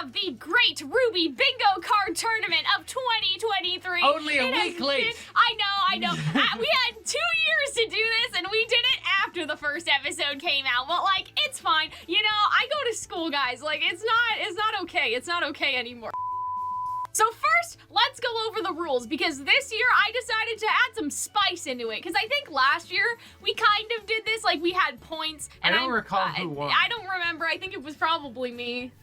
have the Great RWBY Bingo Card Tournament of 2023. Only a week late. I know. We had 2 years to do this, and we did it after the first episode came out. But, like, it's fine. You know, I go to school, guys. Like, it's not okay. It's not okay anymore. So first, let's go over the rules, because this year I decided to add some spice into it, because I think last year we kind of did this, like we had points. And I don't recall who won. I don't remember, I think it was probably me.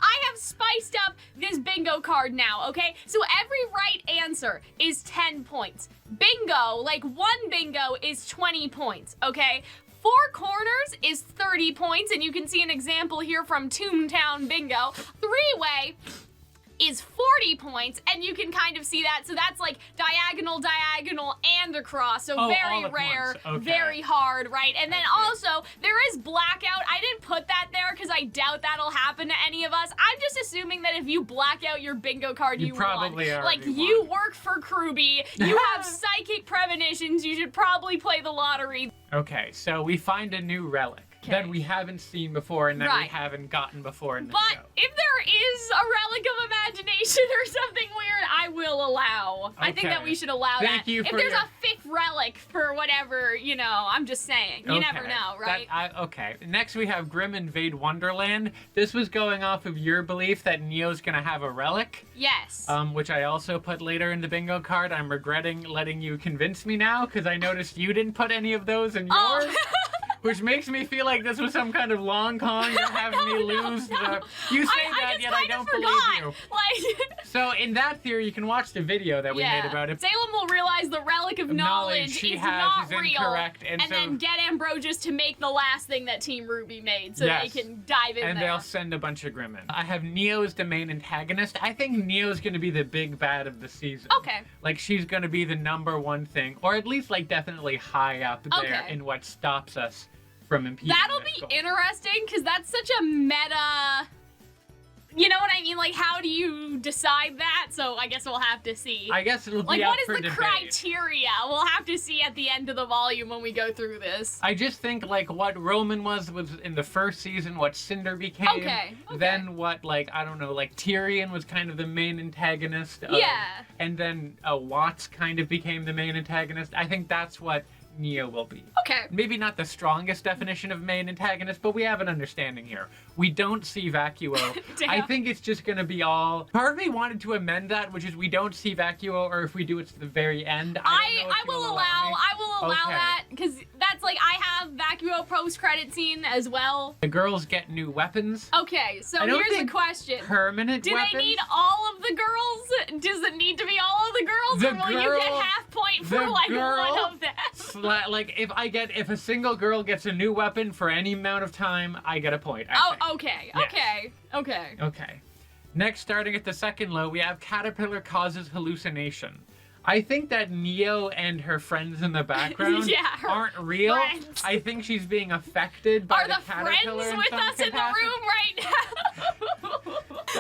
I have spiced up this bingo card now, okay? So every right answer is 10 points. Bingo, like one bingo is 20 points, okay? 4 corners is 30 points, and you can see an example here from Toontown Bingo. 3-way is 40 points, and you can kind of see that. So that's like diagonal, and across. So very rare, very hard, right? And then also, there is blackout. I didn't put that there because I doubt that'll happen to any of us. I'm just assuming that if you black out your bingo card, you probably won. already Like, won. you work for RWBY, you have psychic premonitions, you should probably play the lottery. Okay, so we find a new relic that we haven't seen before and that we haven't gotten before in the show. But if there is a relic of imagination or something weird, I will allow. I think that we should allow that. Thank you if for there's a 5th relic for whatever, you know, I'm just saying. You never know, right? Okay. Next we have Grim Invade Wonderland. This was going off of your belief that Neo's gonna have a relic. Yes. Which I also put later in the bingo card. I'm regretting letting you convince me now, because I noticed you didn't put any of those in yours. Which makes me feel like this was some kind of long con. You're having me lose. You say that, yet I don't believe you. Like, so in that theory, you can watch the video that we made about it. Salem will realize the relic of knowledge is not real, incorrect, and so, then get Ambrosius to make the last thing that Team RWBY made, so they can dive in and there. They'll send a bunch of Grim in. I have Neo as the main antagonist. I think Neo's gonna be the big bad of the season. Okay. Like, she's gonna be the #1 thing, or at least like definitely high up there in what stops us from impeding. That'll be interesting, because that's such a meta. You know what I mean? Like, how do you decide that? So I guess we'll have to see. I guess it'll be like, up what is for the debate. criteria? We'll have to see at the end of the volume when we go through this. I just think, like, what Roman was in the first season, what Cinder became. Okay. Then what, like, I don't know, like, Tyrion was kind of the main antagonist. And then Watts kind of became the main antagonist. I think that's what Neo will be. Okay. Maybe not the strongest definition of main antagonist, but we have an understanding here. We don't see Vacuo. I think it's just gonna be all. Part of me wanted to amend that, which is we don't see Vacuo, or if we do, it's to the very end. I will allow that, because that's like, I have Vacuo post-credit scene as well. The girls get new weapons. Okay, so here's the question. Permanent weapons? Do they need all of the girls? Does it need to be all of the girls, or will you get half point for like one of them? Like, if a single girl gets a new weapon for any amount of time, I get a point. Okay. Next, starting at the second low, we have Caterpillar causes hallucination. I think that Neo and her friends in the background aren't real. Friends. I think she's being affected by the caterpillar. Are the friends with us in the room right now?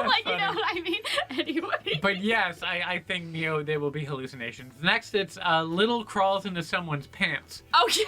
Like, funny. You know what I mean? Anyway. But yes, I think Neo, they will be hallucinations. Next, it's Little crawls into someone's pants. Okay.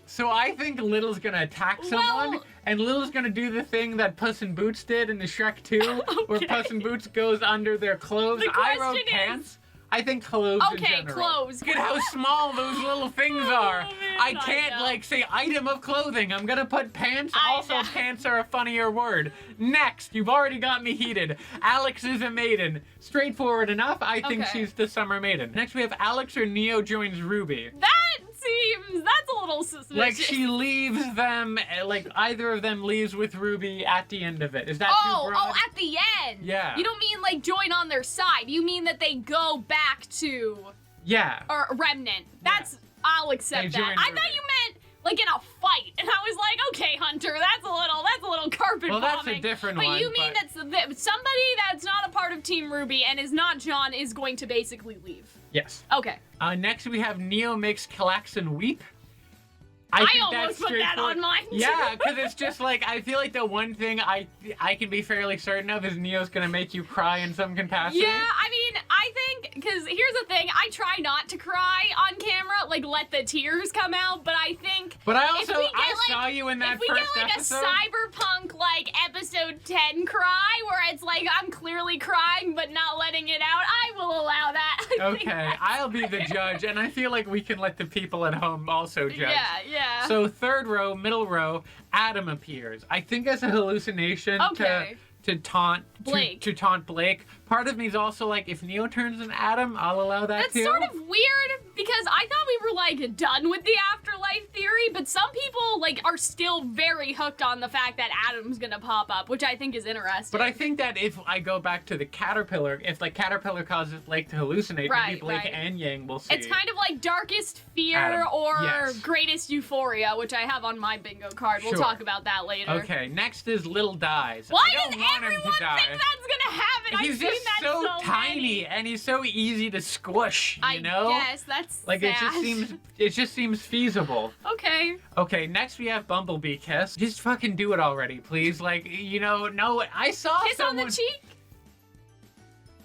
So I think Little's gonna attack someone, and Little's gonna do the thing that Puss in Boots did in the Shrek 2, where Puss in Boots goes under their clothes. I wrote pants. I think clothes in general. Clothes. Look at how small those little things are. Man, I can't, like, say item of clothing. I'm gonna put pants. Also, pants are a funnier word. Next, you've already got me heated. Alex is a maiden. Straightforward enough. I think she's the summer maiden. Next, we have Alex or Neo joins RWBY. That's a little suspicious. Like, she leaves them, like, either of them leaves with RWBY at the end of it. Is that too broad? Oh, at the end. Yeah. You don't mean, like, join on their side. You mean that they go back to... Yeah. Or Remnant. I'll accept that. I thought you meant, like, in a fight. And I was like, okay, Hunter, that's a little carpet bombing. Well, that's a different one. But you mean that somebody that's not a part of Team RWBY and is not John is going to basically leave? Yes. Okay. Next, we have Neo makes Calxiyn weep. I almost put that on mine. Yeah, because it's just like, I feel like the one thing I can be fairly certain of is Neo's gonna make you cry in some capacity. Yeah, I mean, I think because here's the thing, I try not to cry on camera, like let the tears come out, but I think But I also, if we get, I saw you in that if we first get like episode. a cyberpunk like episode 10 cry where it's like I'm clearly crying but not letting it out, I will allow that. I think Okay, I'll be the judge, and I feel like we can let the people at home also judge. Yeah. So third row, middle row, Adam appears. I think as a hallucination Okay. to taunt Blake. To taunt Blake. Part of me is also like, if Neo turns into Adam, I'll allow that That's too. sort of weird because I thought we were like done with the afterlife theory, but some people like are still very hooked on the fact that Adam's gonna pop up, which I think is interesting. But I think that if I go back to the caterpillar, if like caterpillar causes Blake to hallucinate, maybe Blake and Yang will see. It's kind of like darkest fear Adam. or Yes. greatest euphoria, which I have on my bingo card. We'll Sure. talk about that later. Okay, next is Little Dies. Why I does don't want him everyone to die. think that's gonna happen? He's I've seen just that so tiny, many. and he's so easy to squish. You know? Yes, that's Like sad. it just seems feasible. Okay. Okay, next we have Bumblebee Kiss. Just fucking do it already, please. Like, no, I saw Kiss on someone. the cheek.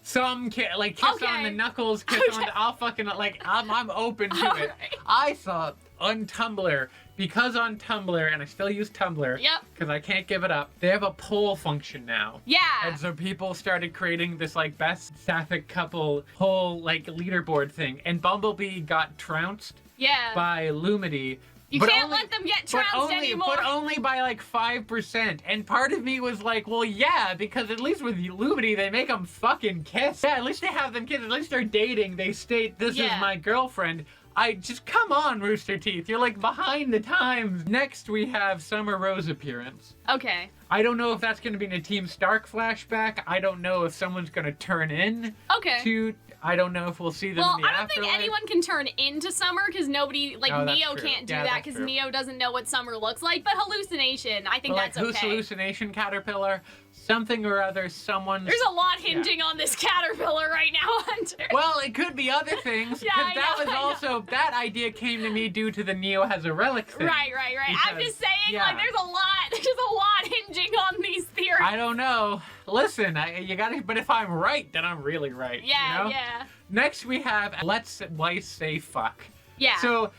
Some kiss on the Okay. knuckles, kiss on the. I'll fucking like. I'm open to it. Alright. I saw on Tumblr, because on Tumblr, and I still use Tumblr. Yep. Because I can't give it up. They have a poll function now. Yeah. And so people started creating this like best sapphic couple whole like leaderboard thing, and Bumblebee got trounced Yeah. by Lumity. You but can't only- let them get trounced anymore. But only by like 5%. And part of me was like, well, yeah, because at least with Lumity, they make them fucking kiss. Yeah, at least they have them kiss. At least they're dating. They state, this is Yeah. my girlfriend. I just, come on, Rooster Teeth. You're like behind the times. Next, we have Summer Rose appearance. Okay. I don't know if that's going to be in a Team Stark flashback. I don't know if someone's going to turn in Okay. to... I don't know if we'll see them Well, in the I don't afterlife. think anyone can turn into Summer because nobody, like Oh, that's Neo true. can't do Yeah, that that's because true. Neo doesn't know what Summer looks like. But hallucination, I think But, like, that's who's okay. hallucination caterpillar? Something or other, someone's... There's a lot hinging on this caterpillar right now, Hunter. Well, it could be other things, because Yeah, I that know, was I know. also, that idea came to me due to the Neo has a relic thing. Right. I'm Because- just saying, yeah. like, there's a lot hinging on these theories. I don't know. Listen, you gotta, but if I'm right, then I'm really right. Yeah, you know? yeah. Next we have, let's Weiss say fuck. Yeah. So,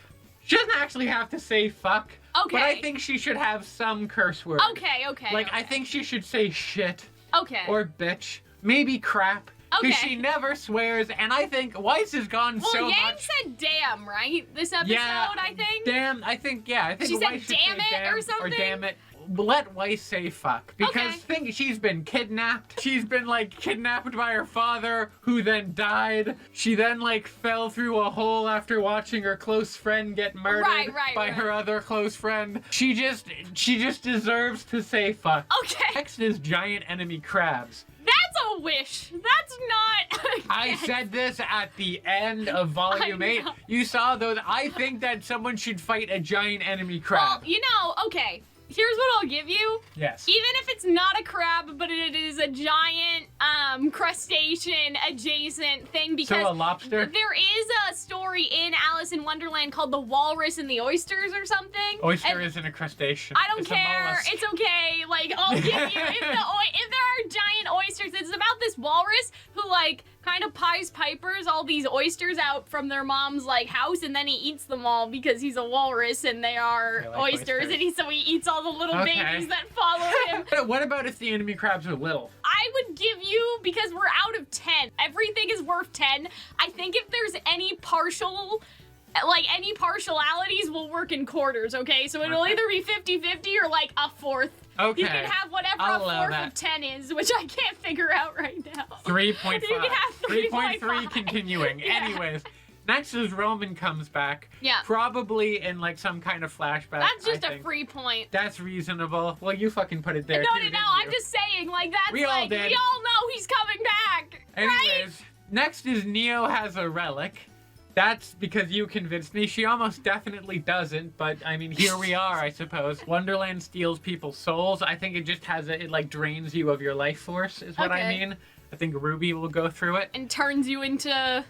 she doesn't actually have to say fuck, Okay. but I think she should have some curse word. Okay. Like, I okay. think she should say shit, Okay. or bitch, maybe crap. Because Okay. she never swears, and I think Weiss has gone well, so Yang much. said damn, right? This episode, I think. Damn, I think She said Weiss should damn say it damn or something? damn it. Let Weiss say fuck. Because she's been kidnapped. She's been like kidnapped by her father, who then died. She then like fell through a hole after watching her close friend get murdered by her other close friend. She just deserves to say fuck. Okay. Next is giant enemy crabs. That's a wish. That's not. I said this at the end of Volume 8. know. You saw those. I think that someone should fight a giant enemy crab. Well, okay. Here's what I'll give you. Yes. Even if it's not a crab, but it is a giant crustacean adjacent thing, because So a lobster? there is a story in Alice in Wonderland called The Walrus and the Oysters or something. Oyster and isn't a crustacean. I don't It's a care. mollusk. It's okay. Like, I'll give you if there are giant oysters. It's about this walrus who like kind of pies pipers all these oysters out from their mom's like house, and then he eats them all because he's a walrus and they are I like oysters, oysters. and so he eats all the little Okay. babies that follow him. But what about if the enemy crabs are little? I would give you, because we're out of 10. Everything is worth 10. I think if there's any partialities will work in quarters, okay? So it'll Okay. either be 50-50 or like a fourth. Okay. You can have whatever I'll a allow fourth that. of 10 is, which I can't figure out right now. 3.5. You can have 3.3 continuing. Yeah. Anyways, next is Roman comes back. Yeah. Probably in like some kind of flashback. That's just I a think. free point. That's reasonable. Well, you fucking put it there. No, too, didn't I'm you? just saying, like, that's We all like, did. we all know he's coming back, right? Anyways, next is Neo has a relic. That's because you convinced me. She almost definitely doesn't, but I mean, here we are, I suppose. Wonderland steals people's souls. I think it just has it like drains you of your life force, is what I Okay. mean. I think RWBY will go through it. And turns you into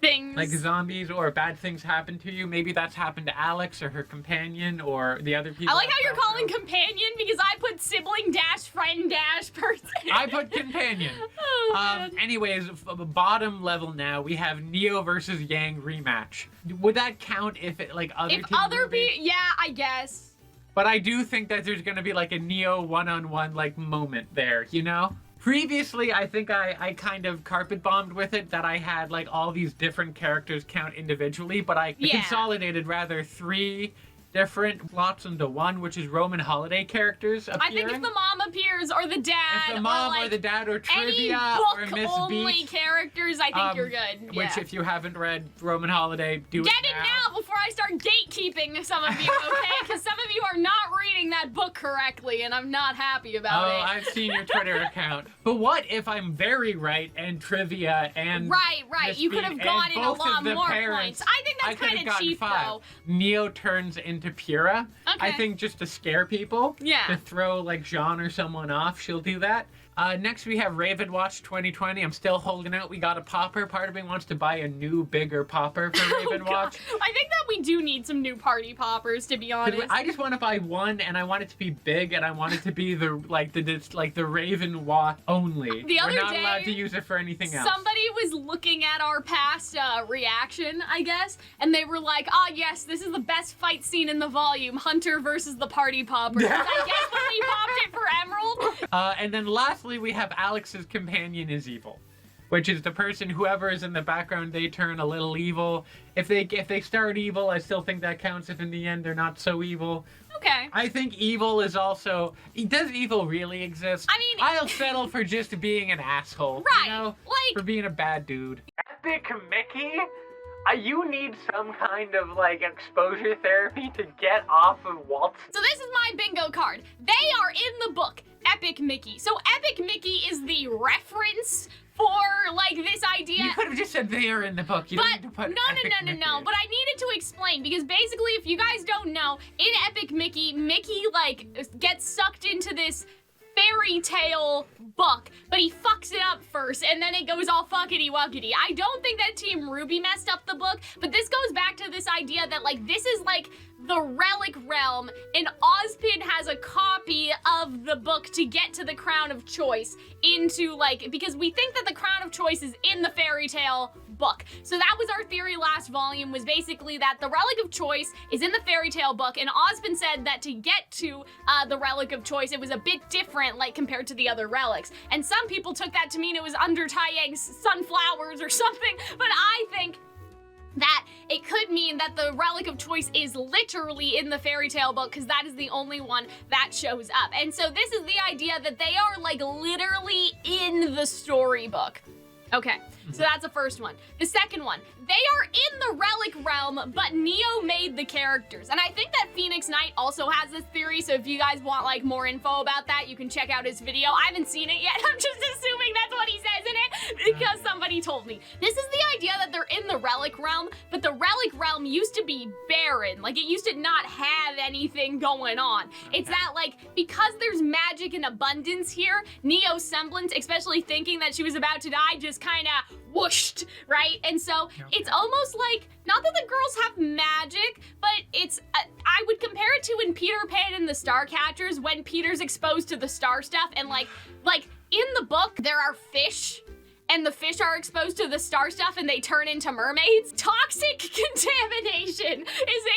things. Like zombies or bad things happen to you. Maybe that's happened to Alex or her companion or the other people. I like how you're calling companion because I put sibling dash friend dash person. I put companion. Oh, man. Anyways, bottom level now, we have Neo versus Yang rematch. Would that count if it, like, other If team other movie? people, yeah, I guess. But I do think that there's gonna be, like, a Neo one-on-one, like, moment there, you know? Previously, I think I kind of carpet bombed with it, that I had, like, all these different characters count individually, but I consolidated rather 3 different plots into one, which is Roman holiday characters appearing. I think if the mom appears, or the dad, if the mom or, like, the dad, or any trivia, or Miss book-only Beach, characters, I think you're good. Which, if you haven't read Roman Holiday, do Get it it now before I start gatekeeping some of you, okay? Because some of you are not reading that book correctly, and I'm not happy about it. Oh, I've seen your Twitter account. But what if I'm very right and trivia and Right. Miss You could Beach have gone and in a both of lot the more parents, points. I think I that's could kind have of gotten cheap, 5. though. Neo turns into Pyrrha. Okay. I think just to scare people. Yeah. To throw, like, Jean or someone off, she'll do that. Next we have Raven Watch 2020. I'm still holding out. We got a popper. Part of me wants to buy a new, bigger popper for Raven Watch. I think that we do need some new party poppers, to be honest. I just want to buy one, and I want it to be big, and I want it to be the Raven Watch only. The other We're not day, allowed to use it for anything else. Somebody was looking at our past reaction, I guess, and they were like, "Ah, yes, this is the best fight scene in the volume: Hunter versus the party popper." I guess when we popped it for Emerald. And then lastly, we have Alex's companion is evil, which is the person, whoever is in the background, they turn a little evil. If they start evil, I still think that counts. If in the end they're not so evil. Okay. I think evil is also... Does evil really exist? I mean... I'll settle for just being an asshole. Right. You know? Like... For being a bad dude. Epic Mickey? You need some kind of, like, exposure therapy to get off of Walt's... So this is my bingo card. They are in the book, Epic Mickey. So Epic Mickey is the reference for, like, this idea. You could have just said they are in the book. You don't need to put no. But I needed to explain, because basically, if you guys don't know, in Epic Mickey, like, gets sucked into this fairy tale book, but he fucks it up first, and then it goes all fuckity-wuckity. I don't think that Team RWBY messed up the book, but this goes back to this idea that, like, this is, like, the relic realm, and Ozpin has a copy of the book to get to the Crown of Choice into, like, because we think that the Crown of Choice is in the fairy tale book. So that was our theory last volume, was basically that the Relic of Choice is in the fairy tale book, and Ozpin said that to get to the Relic of Choice, it was a bit different, like, compared to the other relics. And some people took that to mean it was under Taeyang's sunflowers or something, but I think that it could mean that the Relic of Choice is literally in the fairy tale book, because that is the only one that shows up. And so this is the idea that they are, like, literally in the storybook. Okay, so that's the first one. The second one, they are in the relic realm, but Neo made the characters. And I think that Phoenix Knight also has this theory, so if you guys want, like, more info about that, you can check out his video. I haven't seen it yet, I'm just assuming that's what he says in it, because somebody told me. This is the idea that they're in the relic realm, but the relic realm used to be barren. Like, it used to not have anything going on. It's that, like, because there's magic and abundance here, Neo's semblance, especially thinking that she was about to die, just kind of whooshed, right? And so it's almost like, not that the girls have magic, but it's, I would compare it to in Peter Pan and the Starcatchers, when Peter's exposed to the star stuff, and like in the book, there are fish, and the fish are exposed to the star stuff and they turn into mermaids. Toxic contamination is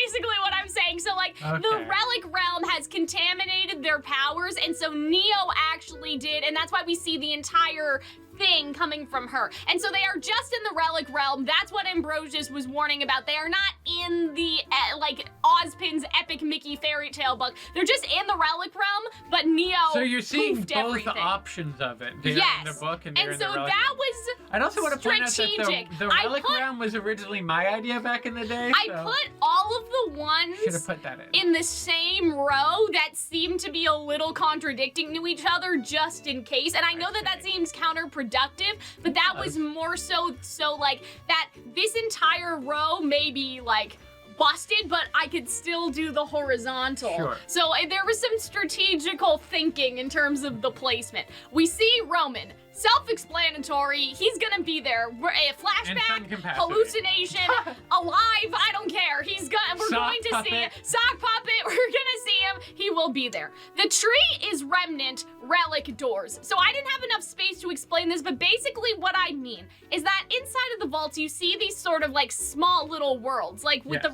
basically what I'm saying. So, like, the relic realm has contaminated their powers, and so Neo actually did, and that's why we see the entire thing coming from her. And so they are just in the relic realm. That's what Ambrosius was warning about. They are not in the, like, Ozpin's Epic Mickey fairy tale book. They're just in the relic realm, but Neo So you're seeing both everything. options of it. They're in the book and they're in the relic that realm. was I'd also want to point out strategic. that the relic realm was originally my idea back in the day. I put all of the ones should have put that in the same row that seemed to be a little contradicting to each other, just in case. And I know that seems counterproductive, but that was more so like that this entire row may be, like, busted, but I could still do the horizontal. Sure. So there was some strategical thinking in terms of the placement. We see Roman Self-explanatory. He's gonna be there. A flashback, hallucination, alive. I don't care. We're going to see it. Sock puppet. We're gonna see him. He will be there. The tree is remnant relic doors. So I didn't have enough space to explain this, but basically what I mean is that inside of the vaults you see these sort of like small little worlds, like with the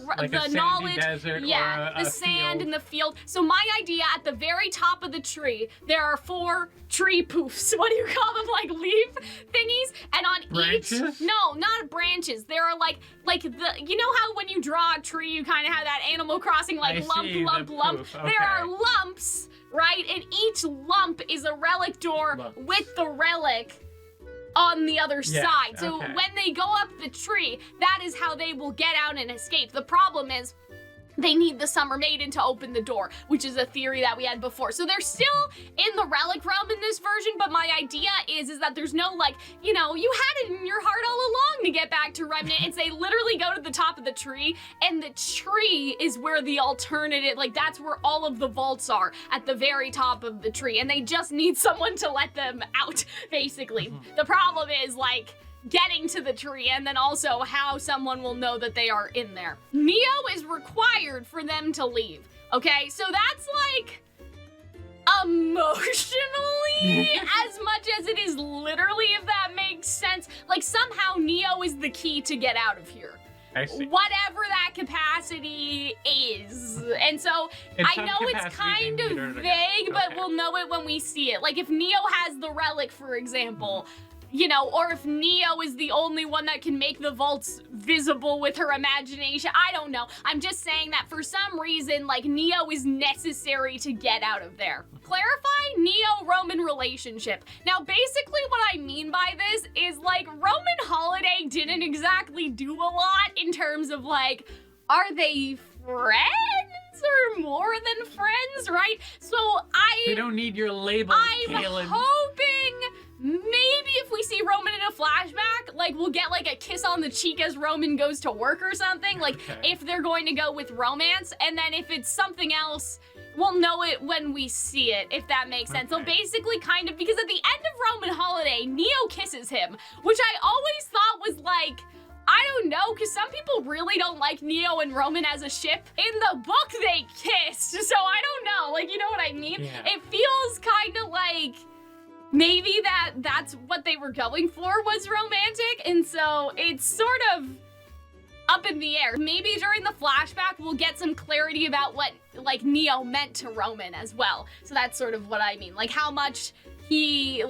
knowledge, the sand and the field. So my idea, at the very top of the tree, there are 4 tree poofs. What do you call them? Like leaf thingies, and on branches? No, not branches. There are like you know how when you draw a tree, you kind of have that Animal Crossing like lump. Okay. There are lumps, right? And each lump is a relic door with the relic on the other side. So when they go up the tree, that is how they will get out and escape. The problem is they need the Summer Maiden to open the door, which is a theory that we had before. So they're still in the relic realm in this version, but my idea is that there's no, like, you know, you had it in your heart all along to get back to Remnant. It's they literally go to the top of the tree, and the tree is where the alternative, like, that's where all of the vaults are, at the very top of the tree, and they just need someone to let them out, basically. The problem is, like, getting to the tree, and then also how someone will know that they are in there. Neo is required for them to leave, okay? So that's like emotionally as much as it is literally, if that makes sense. Like somehow Neo is the key to get out of here. I see. Whatever that capacity is. And so I know it's kind of vague, but we'll know it when we see it. Like if Neo has the relic, for example, you know, or if Neo is the only one that can make the vaults visible with her imagination. I don't know. I'm just saying that for some reason, like, Neo is necessary to get out of there. Clarify Neo-Roman relationship. Now, basically what I mean by this is, like, Roman Holiday didn't exactly do a lot in terms of, like, are they friends or more than friends, right? So They don't need your label, I'm hoping maybe if we see Roman in a flashback, like we'll get like a kiss on the cheek as Roman goes to work or something, like if they're going to go with romance, and then if it's something else, we'll know it when we see it, if that makes sense. So basically kind of, because at the end of Roman Holiday, Neo kisses him, which I always thought was like, I don't know, because some people really don't like Neo and Roman as a ship. In the book, they kissed, so I don't know, like, you know what I mean? Yeah. It feels kind of like maybe that's what they were going for, was romantic, and so it's sort of up in the air. Maybe during the flashback, we'll get some clarity about what, like, Neo meant to Roman as well. So that's sort of what I mean, like how much she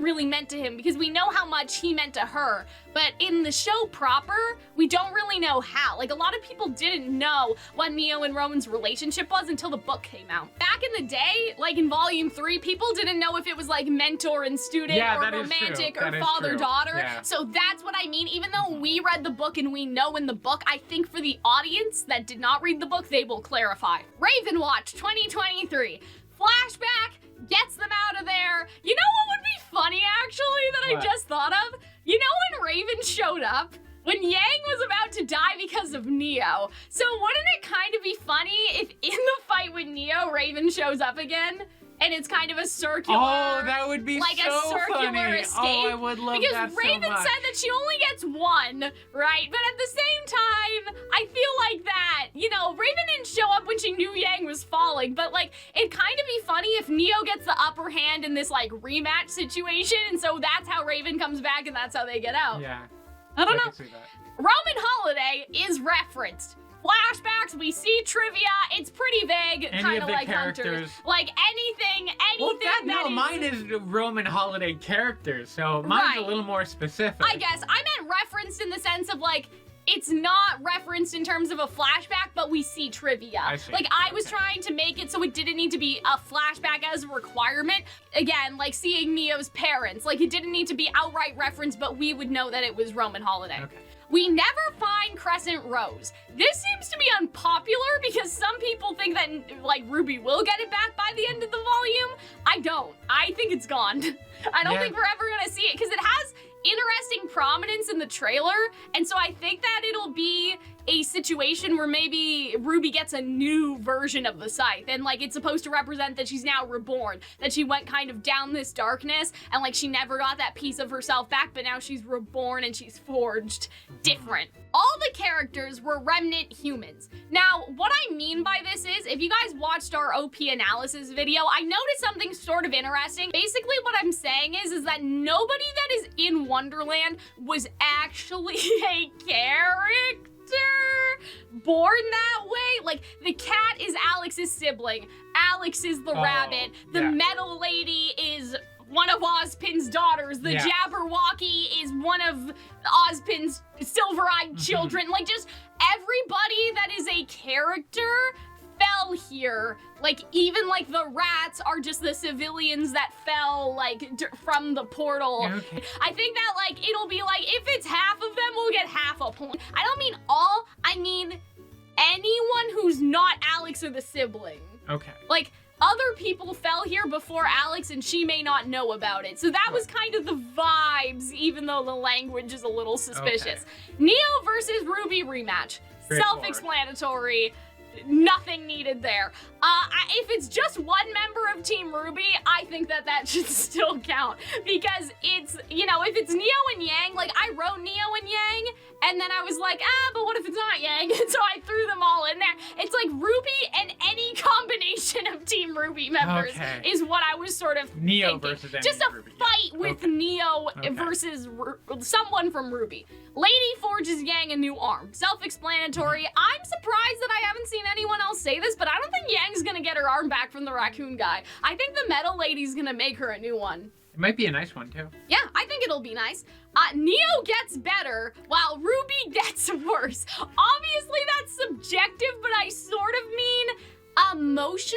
really meant to him, because we know how much he meant to her, but in the show proper, we don't really know how. Like, a lot of people didn't know what Neo and Roman's relationship was until the book came out. Back in the day, like in Volume 3, people didn't know if it was like mentor and student or romantic or father-daughter. Yeah. So that's what I mean. Even though we read the book and we know in the book, I think for the audience that did not read the book, they will clarify. Raven Watch 2023. Flashback gets them out of there. You know what would be funny, actually, that I just thought of? You know when Raven showed up? When Yang was about to die because of Neo. So wouldn't it kind of be funny if in the fight with Neo, Raven shows up again? And it's kind of a circular... Oh, that would be like so a circular funny. escape. Oh, I would love that so much. Because Raven said that she only gets one, right? But at the same time, I feel like that, you know, Raven didn't show up when she knew Yang was falling, but, like, it'd kind of be funny if Neo gets the upper hand in this, like, rematch situation, and so that's how Raven comes back and that's how they get out. Yeah. I don't know. can see that. Roman Holiday is referenced. Flashbacks, we see trivia, it's pretty vague, kind of like Hunters. Like anything mine is Roman Holiday characters, so mine's a little more specific. I guess. I meant referenced in the sense of like, it's not referenced in terms of a flashback, but we see trivia. I see. Like, I was trying to make it so it didn't need to be a flashback as a requirement. Again, like seeing Neo's parents. Like, it didn't need to be outright reference, but we would know that it was Roman Holiday. Okay. We never find Crescent Rose. This seems to be unpopular because some people think that, like, Ruby will get it back by the end of the volume. I don't. I think it's gone. I don't think we're ever gonna see it because it has interesting prominence in the trailer, and so I think that it'll be a situation where maybe RWBY gets a new version of the scythe, and like it's supposed to represent that she's now reborn, that she went kind of down this darkness, and like she never got that piece of herself back, but now she's reborn and she's forged different. All the characters were remnant humans. Now, what I mean by this is, if you guys watched our OP analysis video, I noticed something sort of interesting. Basically, what I'm saying is that nobody that is in Wonderland was actually a character born that way. Like, the cat is Alex's sibling. Alex is the rabbit. The metal lady is one of Ozpin's daughters. The Jabberwocky is one of Ozpin's silver-eyed children. Like, just everybody that is a character fell here. Like, even like the rats are just the civilians that fell like from the portal. Okay. I think that like it'll be like, if it's half of them, we'll get half a point. I don't mean all, I mean anyone who's not Alex or the sibling. Okay. Like, other people fell here before Alex and she may not know about it. So that was kind of the vibes, even though the language is a little suspicious. Neo versus RWBY rematch. Self-explanatory. Nothing needed there. If it's just one member of Team RWBY, I think that that should still count, because it's, you know, if it's Neo and Yang, like I wrote Neo and Yang, and then I was like, but what if it's not Yang? And so I threw them all in there. It's like RWBY and any combination of Team RWBY members is what I was sort of Neo thinking. versus any just a RWBY, fight with Neo versus someone from RWBY. Lady forges Yang a new arm. Self-explanatory. I'm surprised that I haven't seen anyone else say this, but I don't think Yang's gonna get her arm back from the raccoon guy. I think the metal lady's gonna make her a new one. It might be a nice one too. Yeah, I think it'll be nice. Neo gets better while RWBY gets worse. Obviously that's subjective, but I sort of mean emotionally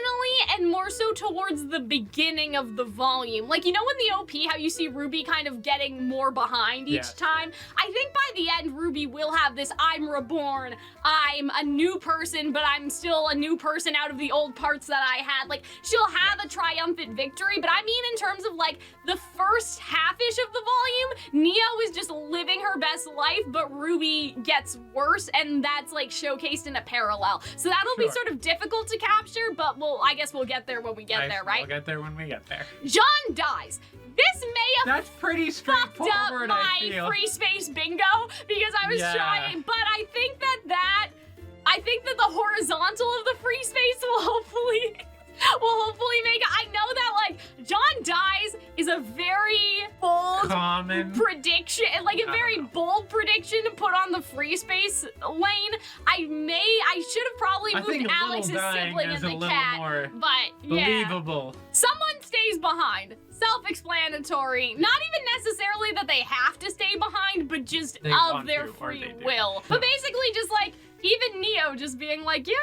and more so towards the beginning of the volume. Like, you know in the OP how you see RWBY kind of getting more behind each time? I think by the end RWBY will have this I'm reborn, I'm a new person, but I'm still a new person out of the old parts that I had. Like, she'll have a triumphant victory, but I mean in terms of like the first half-ish of the volume, Neo is just living her best life, but RWBY gets worse, and that's like showcased in a parallel. So that'll be sort of difficult to capture, but I guess we'll get there when we get there, right? We'll get there when we get there. John dies. This may have That's pretty fucked up straightforward, I my feel. free space bingo, because I was trying, but I think that the horizontal of the free space will hopefully make it. I know that like John dies is a very bold prediction, like a very bold prediction to put on the free space lane. I should have probably moved Alex's sibling and the cat, but believable. Someone stays behind. Self-explanatory. Not even necessarily that they have to stay behind, but just of their free will. But basically just like, even Neo just being like, yeah,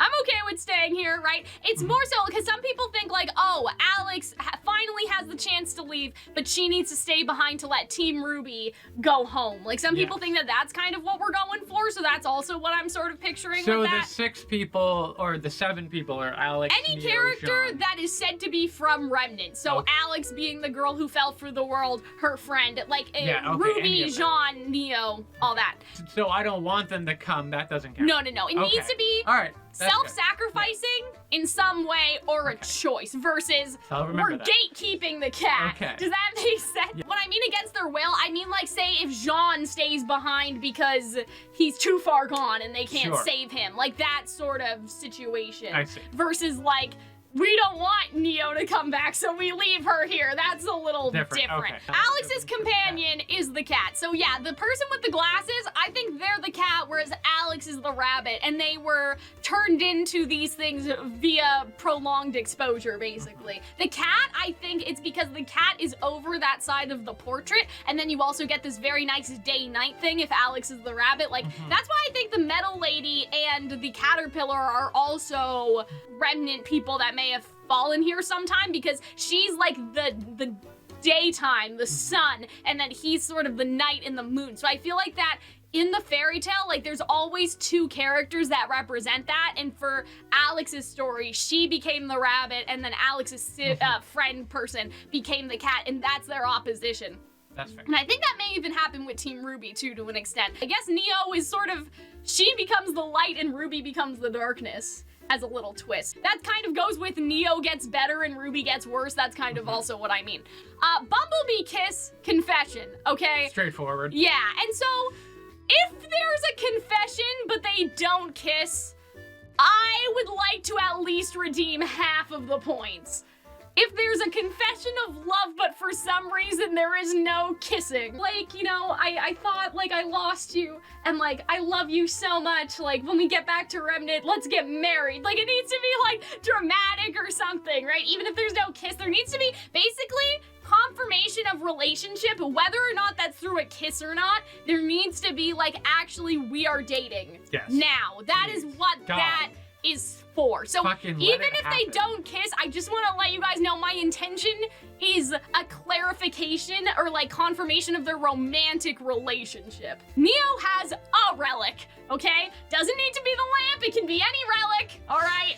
I'm okay with staying here, right? It's more so because some people think like, oh, Alex finally has the chance to leave, but she needs to stay behind to let Team RWBY go home. Like, some people think that that's kind of what we're going for, so that's also what I'm sort of picturing with that. So the 6 people, or the 7 people are Alex, any Neo, character John. that is said to be from Remnant. So Alex being the girl who fell for the world, her friend, like RWBY, Jean, Neo, all that. So I don't want them to come, that doesn't count. No. It needs to be self-sacrificing in some way or a choice versus we're gatekeeping the cat. Does that make sense? Yeah. When I mean against their will, I mean like, say if Jean stays behind because he's too far gone and they can't save him. Like that sort of situation. I see. Versus like, we don't want Neo to come back, so we leave her here. That's a little different. Alex's companion is the cat. So yeah, the person with the glasses, I think they're the cat, whereas Alex is the rabbit. And they were turned into these things via prolonged exposure, basically. The cat, I think it's because the cat is over that side of the portrait, and then you also get this very nice day-night thing if Alex is the rabbit. Like, that's why I think the metal lady and the caterpillar are also remnant people that may have fallen here sometime, because she's like the daytime, the sun, and then he's sort of the night and the moon. So I feel like that in the fairy tale, like there's always 2 characters that represent that, and for Alex's story, she became the rabbit, and then Alex's friend person became the cat, and that's their opposition. That's fair. And I think that may even happen with Team RWBY too, to an extent. I guess Neo is sort of, she becomes the light and RWBY becomes the darkness. As a little twist. That kind of goes with Neo gets better and RWBY gets worse. That's kind of also what I mean. Bumblebee kiss confession, okay? Straightforward. Yeah, and so if there's a confession but they don't kiss, I would like to at least redeem half of the points. If there's a confession of love, but for some reason there is no kissing. Like, you know, I thought, like, I lost you, and, like, I love you so much, like, when we get back to Remnant, let's get married. Like, it needs to be, like, dramatic or something, right? Even if there's no kiss, there needs to be, basically, confirmation of relationship, whether or not that's through a kiss or not, there needs to be, like, actually, we are dating. Yes. Now, that is what that is for. So even if they don't kiss, I just want to let you guys know my intention is a clarification or like confirmation of their romantic relationship. Neo has a relic, okay? Doesn't need to be the lamp, it can be any relic, all right?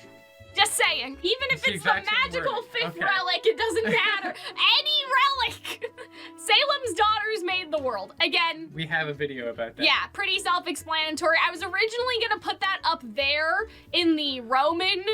Just saying. Even if it's the magical fifth relic, it doesn't matter. Any relic! Salem's daughters made the world. Again. We have a video about that. Yeah, pretty self-explanatory. I was originally gonna put that up there in the Roman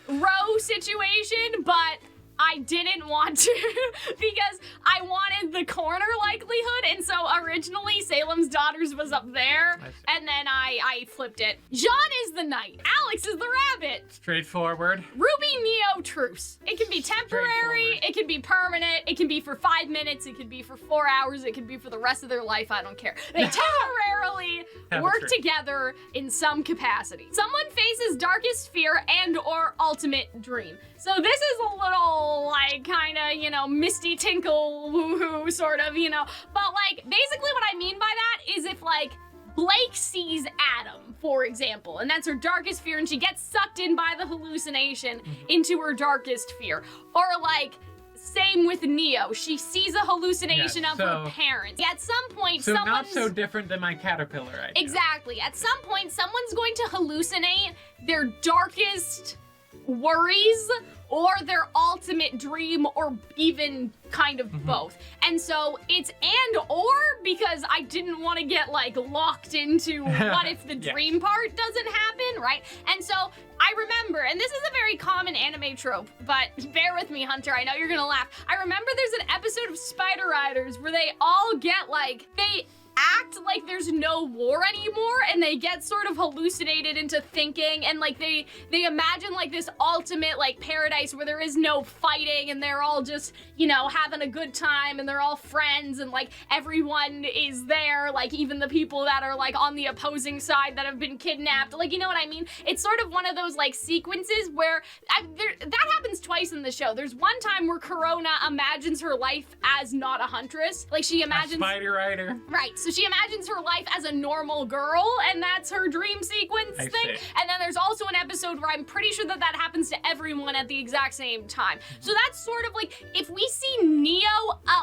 row situation, but I didn't want to because I wanted the corner likelihood, and so originally Salem's Daughters was up there, and then I flipped it. Jean is the knight. Alex is the rabbit. Straightforward. RWBY Neo truce. It can be temporary, it can be permanent, it can be for 5 minutes, it can be for 4 hours, it can be for the rest of their life, I don't care. They temporarily work together in some capacity. Someone faces darkest fear and or ultimate dream. So this is a little, like, kind of, you know, Misty Tinkle woohoo sort of, you know. But, like, basically what I mean by that is if, like, Blake sees Adam, for example, and that's her darkest fear, and she gets sucked in by the hallucination into her darkest fear. Or, like, same with Neo. She sees a hallucination of her parents. At some point, someone's... not so different than my caterpillar idea. Exactly. At some point, someone's going to hallucinate their darkest worries or their ultimate dream, or even kind of both. And so it's and or, because I didn't want to get like locked into what if the dream part doesn't happen, right? And so I remember, and this is a very common anime trope, but bear with me, Hunter, I know you're gonna laugh. I remember there's an episode of Spider Riders where they all get like, they act like there's no war anymore, and they get sort of hallucinated into thinking, and like they imagine like this ultimate like paradise where there is no fighting, and they're all just, you know, having a good time, and they're all friends, and like everyone is there, like even the people that are like on the opposing side that have been kidnapped, like, you know what I mean? It's sort of one of those like sequences where that happens twice in the show. There's one time where Corona imagines her life as not a huntress, like she imagines a Spider Rider, right? So she imagines her life as a normal girl, and that's her dream sequence thing. And then there's also an episode where I'm pretty sure that happens to everyone at the exact same time. So that's sort of like, if we see Neo,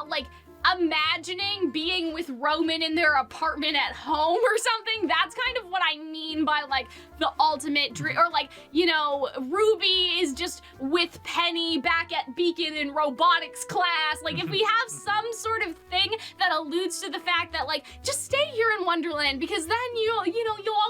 like, imagining being with Roman in their apartment at home or something, that's kind of what I mean by like the ultimate dream. Or like, you know, RWBY is just with Penny back at Beacon in robotics class. Like if we have some sort of thing that alludes to the fact that like, just stay here in Wonderland, because then you'll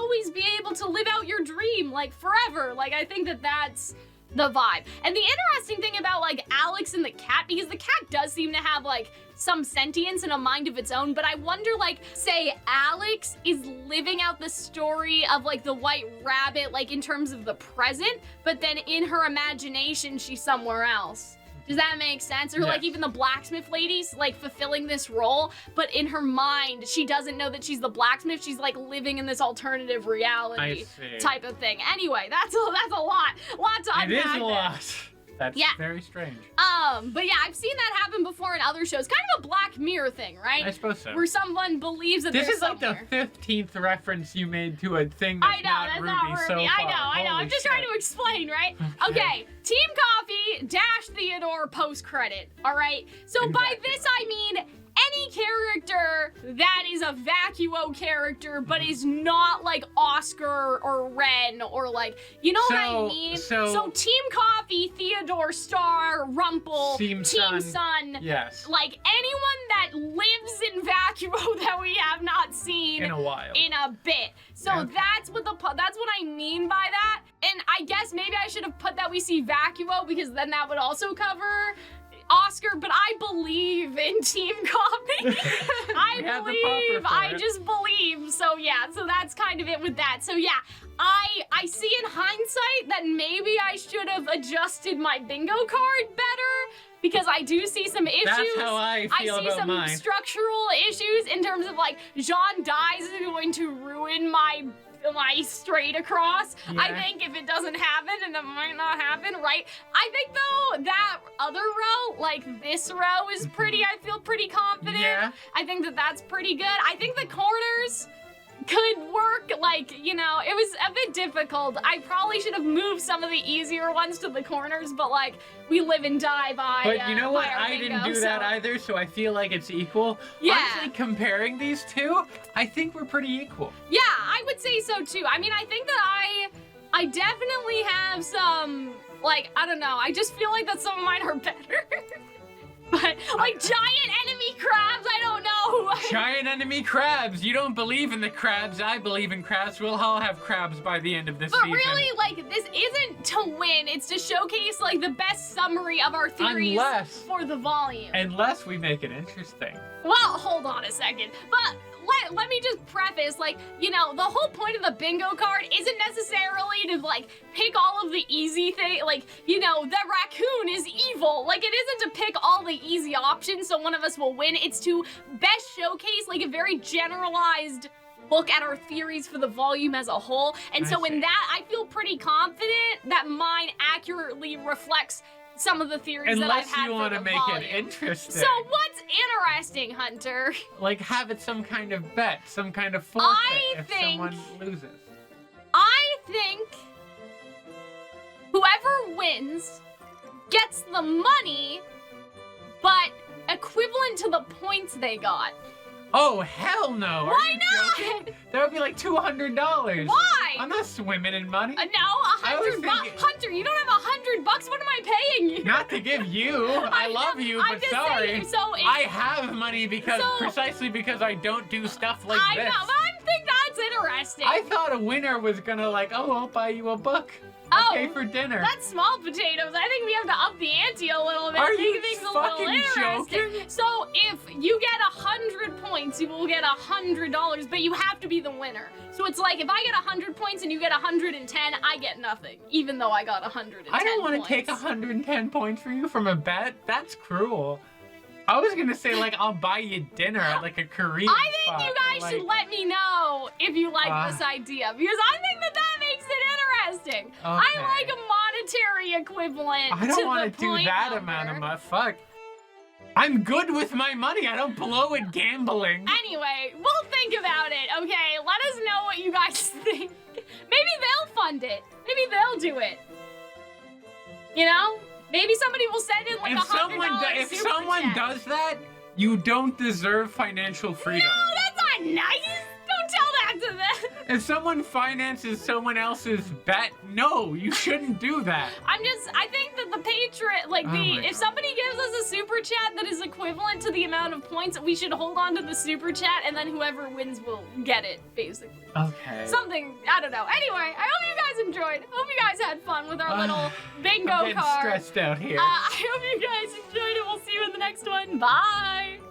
always be able to live out your dream like forever. Like I think that that's the vibe. And the interesting thing about like Alex and the cat, because the cat does seem to have like some sentience and a mind of its own, but I wonder, like, say Alex is living out the story of like the White Rabbit, like in terms of the present, but then in her imagination she's somewhere else. Does that make sense? Or like even the blacksmith lady's like fulfilling this role, but in her mind, she doesn't know that she's the blacksmith. She's like living in this alternative reality type of thing. Anyway, that's a lot to unpack. It is a lot. That's very strange. But yeah, I've seen that happen before in other shows. Kind of a Black Mirror thing, right? I suppose so. Where someone believes that this there's is like somewhere. the 15th reference you made to a thing that's not RWBY so far. I know. I'm just trying to explain, right? Okay. Team Coffee -- Theodore post-credit, all right? So by this I mean any character that is a vacuo character but is not like Oscar or Ren or like, you know what I mean? So Team Coffee, Theodore, Star, Rumple, Team Sun. Yes. Like anyone that lives in vacuo that we have not seen in a while. In a bit. So Okay. that's what I mean by that. And I guess maybe I should have put that we see vacuo because then that would also cover Oscar, but I believe in team copy. I just believe. So yeah, so that's kind of it with that. So yeah, I see in hindsight that maybe I should have adjusted my bingo card better because I do see some issues. That's how I feel see about some mine. structural issues in terms of like Jean dies is going to ruin my straight across. Yeah. I think if it doesn't happen, and it might not happen, right? I think though that other row, like this row, is pretty. I feel pretty confident. Yeah. I think that that's pretty good. I think the corners could work, like, you know, it was a bit difficult. I probably should have moved some of the easier ones to the corners, but like, we live and die by But you know what? by our I didn't bingo, do that so. either, so I feel like it's equal. Yeah. Honestly, comparing these two, I think we're pretty equal. Yeah, I would say so too. I mean, I think that I definitely have some, like, I don't know, I just feel like that some of mine are better. But, like, giant enemy crabs, I don't know. Giant enemy crabs. You don't believe in the crabs. I believe in crabs. We'll all have crabs by the end of this But season. really, like, this isn't to win. It's to showcase, like, the best summary of our theories for the volume. Unless we make it interesting. Well, hold on a second. But let me just preface, like, you know, the whole point of the bingo card isn't necessarily to, like, pick all of the easy thing. Like, you know, the raccoon is evil. Like, it isn't to pick all the easy options so one of us will win. It's to best showcase, like, a very generalized look at our theories for the volume as a whole. And so in that, I feel pretty confident that mine accurately reflects some of the theories that I've had Unless you want to make it interesting. So what's interesting, Hunter? Like, have it some kind of bet, some kind of forfeit if someone loses. I think whoever wins gets the money, but equivalent to the points they got. Oh, hell no. Why not? Joking? That would be like $200. Why? I'm not swimming in money. No, I was $100 bucks. thinking- Hunter, you don't have $100 bucks. What am I paying you? Not to give you. I love you, I'm but just sorry. saying, so if- I have money because So- precisely because I don't do stuff like I this. know, but I think that's interesting. I thought a winner was gonna like, oh, I'll buy you a book. Oh, Pay for dinner. That's small potatoes. I think we have to up the ante a little bit. Are Make you things a fucking little interesting. joking? So if you get 100 points, you will get $100, but you have to be the winner. So it's like if I get 100 points and you get 110, I get nothing, even though I got 110 I don't want to points. take 110 points from you from a bet. That's cruel. I was gonna say like I'll buy you dinner at like a Korean I think spot, you guys like, should let me know if you like this idea, because I think that makes it interesting. I Okay. like a monetary equivalent I don't to want the to do point that number. amount of money. Fuck. I'm good with my money. I don't blow it gambling. Anyway, we'll think about it, okay? Let us know what you guys think. Maybe they'll fund it. Maybe they'll do it. You know? Maybe somebody will send in like If $100 if someone does that, you don't deserve financial freedom. No, that's not nice. Don't tell that to them. If someone finances someone else's bet, no, you shouldn't do that. I think that the patron, like Oh my if somebody gives us a super chat that is equivalent to the amount of points, we should hold on to the super chat, and then whoever wins will get it, basically. Okay. Something, I don't know. Anyway, I hope you guys enjoyed. Hope you guys had fun with our little bingo I'm getting card. stressed out here. I hope you guys enjoyed it. We'll see you in the next one. Bye.